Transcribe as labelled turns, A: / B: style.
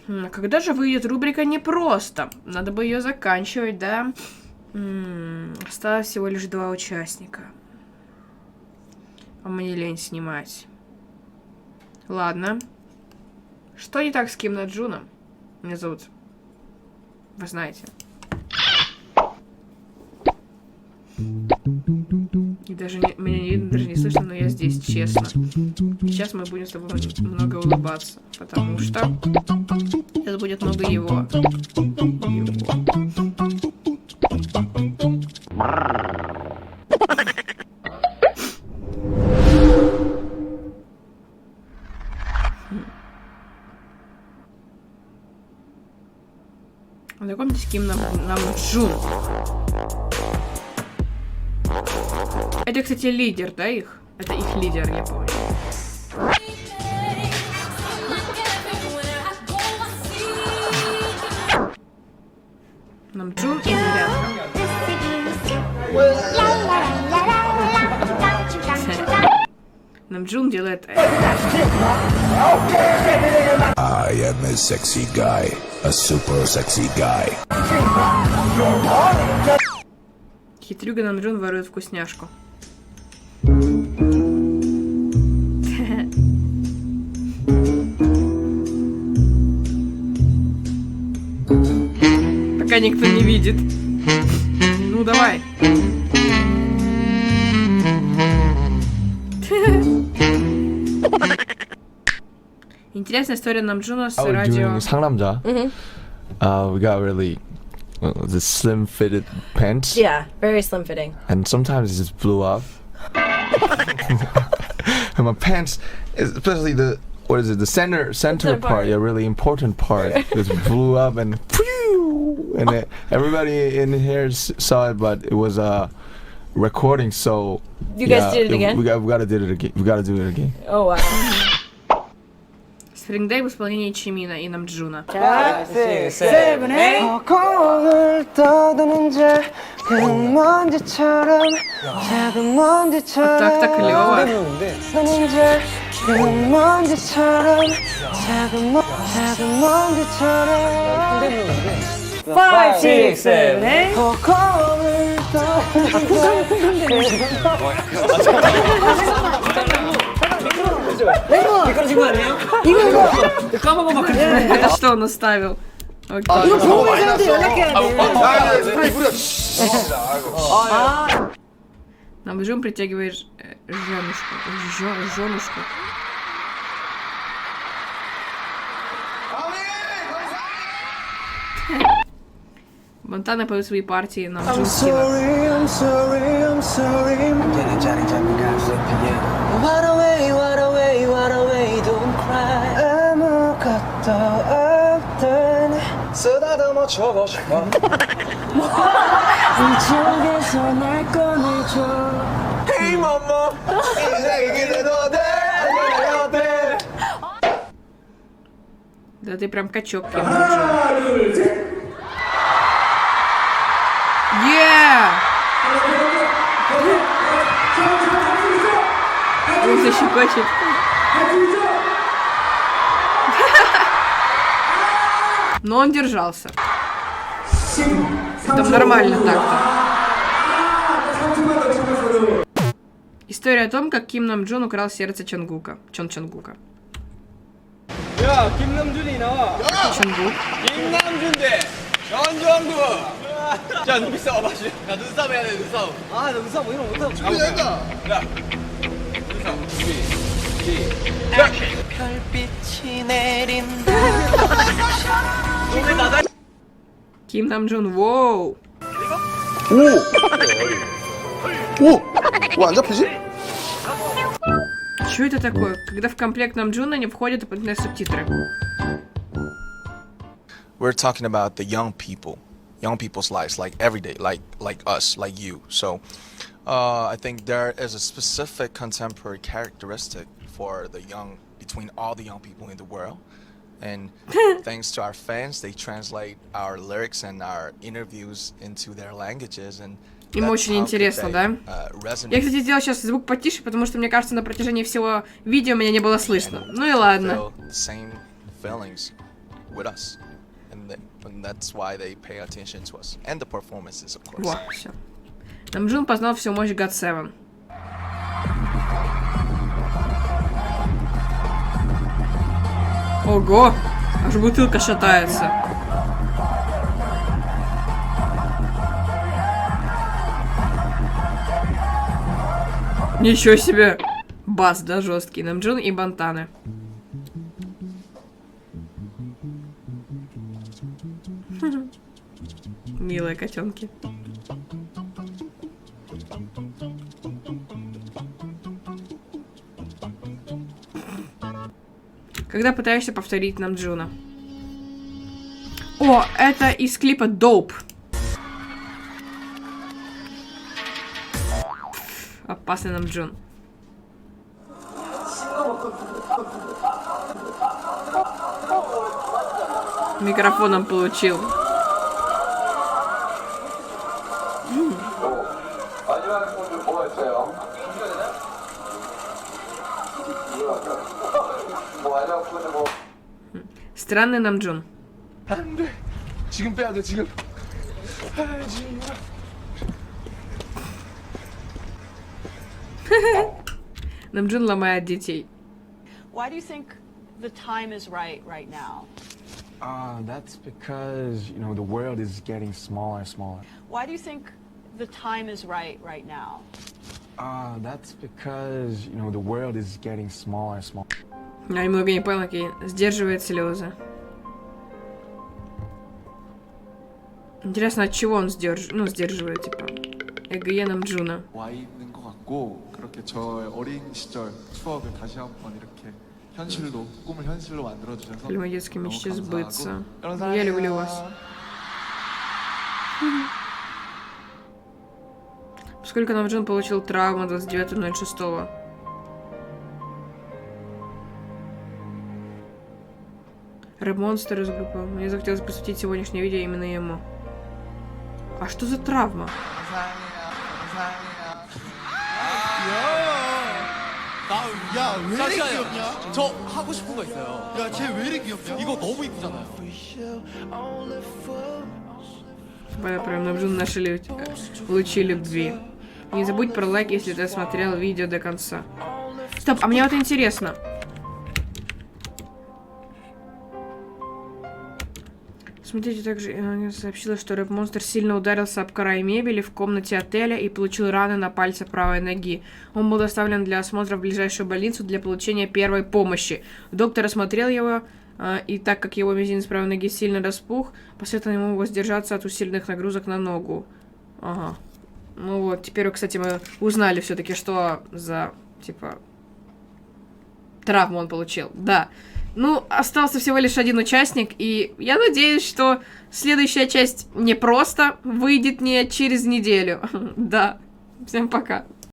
A: Когда же выйдет рубрика «Непросто»? Надо бы ее заканчивать, да? Осталось всего лишь 2 участника. А мне лень снимать. Ладно. Что не так с Ким Намджуном? Меня зовут. Вы знаете. И даже меня не видно, даже не слышно, но я здесь, честно. Сейчас мы будем с тобой много улыбаться, потому что сейчас будет много его. Знакомьтесь, Ким Намджун. Это, кстати, лидер, да, их? Это их лидер, я помню. Намджун и Мирянка. Намджун делает это.
B: I am a sexy guy, a super sexy guy.
A: Хитрюга Намджун ворует вкусняшку. Пока никто не видит. Ну давай. Интересная история Намджуна с радио.
C: 상남자. We got really the slim fitted pants.
D: Yeah, very slim fitting.
C: And sometimes it just blew up. And my pants, especially the center part, yeah, really important part, just blew up and everybody in here saw it, but it was recording, so
D: you guys did it again.
C: We gotta do it again. We gotta do it again.
D: Oh wow.
A: Spring Day в исполнении Чимина и Намджуна.
E: 5, 6, 7, 8 공을 떠도는 작은 먼지처럼 작은 먼지처럼
A: Так клёво.
E: 떠도는 작은 먼지처럼 작은 먼지처럼 5, 6, 7, 8 공을
F: 미끄러진 거 아니에요?
A: Кого это что он оставил?
E: 이거 보고 계셔도 연락해야 돼.
A: Намджун притягивает женушку. Монтана поет свои партии на
E: I'm sorry, I'm sorry, I'm sorry. What away, what away, what away, don't cry. 아무것도 없던 쓰다듬어 주고 싶어. 이쪽에서 날 꺼내줘. Hey mama, 이제 이기려도 돼, 이기려도 돼.
A: Да ты прям качок, Ким Намджун. Он защекочет. Но он держался. Там нормально так-то. История о том, как Ким Намджун украл сердце Чонгука. Чонгука.
F: 야, 김남준이 나와.
A: Чонгук.
F: 김남준 대 전정구. 자, 눈빛 싸움 하시. 야, 눈싸움 해야 돼, 눈싸움. 아, 나 눈싸움 이런 거 못하고. 준비된다. 야, 눈싸움 준비. 시작.
E: 별빛이 내린다.
F: 노래 나다.
A: Ким Намджун, воу.
B: 오! 왜 안 잡히지?
A: Что это такое? Когда в комплект Намджуна не входят дополнительные субтитры.
G: We're talking about the young people's lives, like every day, like us, like you. So I think there is a specific contemporary characteristic for the young, between all the young people in the world. And thanks to our fans, they translate our lyrics and our interviews into their languages. And
A: Им очень интересно, да? Я, кстати, сделал сейчас звук потише, потому что, мне кажется, на протяжении всего видео меня не было слышно. Ну и ладно.
G: with us, and that's why they pay attention to us and the performances, of course.
A: Во, все. Намджун познал всю мощь God7. Ого! Аж бутылка шатается. Ничего себе! Бас, да, жесткий. Намджун и Бантаны. Милые котенки. Когда пытаешься повторить Намджуна. О, это из клипа Dope. Опасный Намджун. Микрофоном получил. Странный Намджун.
C: 안돼. 지금 빼야 돼 지금. 지금.
A: Намджун ломает детей.
H: Why do you think the time is right now?
I: That's because, you know, the world is getting smaller and smaller.
H: Why do you think the time is right now?
I: That's because, you know, the world is getting smaller and smaller.
A: Я немного не понял, какие сдерживает слезы. Интересно, от чего он сдерживает, типа, эгое Намджуна.
J: 와 있는 것 같고 그렇게 저의 어린 시절 추억을 다시 한번 이렇게 현실로 꿈을 현실로 만들어 주셔서
A: Фильмы детские
J: 너무
A: мечты
J: 감사하고
A: сбыться.
J: 여러분
A: Я люблю
J: 사랑해요.
A: вас. Сколько Намджун получил травму 29.06? Рэп-монстр из группы. Мне захотелось посвятить сегодняшнее видео именно ему. А что за травма?
F: 야왜 이렇게 귀엽냐? 저 하고 싶은 거 있어요. 야 쟤 왜 이렇게 귀엽냐? 이거 너무 이쁘잖아요.
A: Прям Намджун нашли лучи любви. Не забудь про лайк, если ты смотрел видео до конца. Стоп, а мне вот интересно. Смотрите, также сообщила, что рэп-монстр сильно ударился об край мебели в комнате отеля и получил раны на пальце правой ноги. Он был доставлен для осмотра в ближайшую больницу для получения первой помощи. Доктор осмотрел его, и так как его мизинец правой ноги сильно распух, посоветовал ему воздержаться от усиленных нагрузок на ногу. Ага. Ну вот, теперь, кстати, мы узнали все-таки, что за, типа, травму он получил. Да. Ну, остался всего лишь один участник, и я надеюсь, что следующая часть не просто выйдет не через неделю. Да. Всем пока.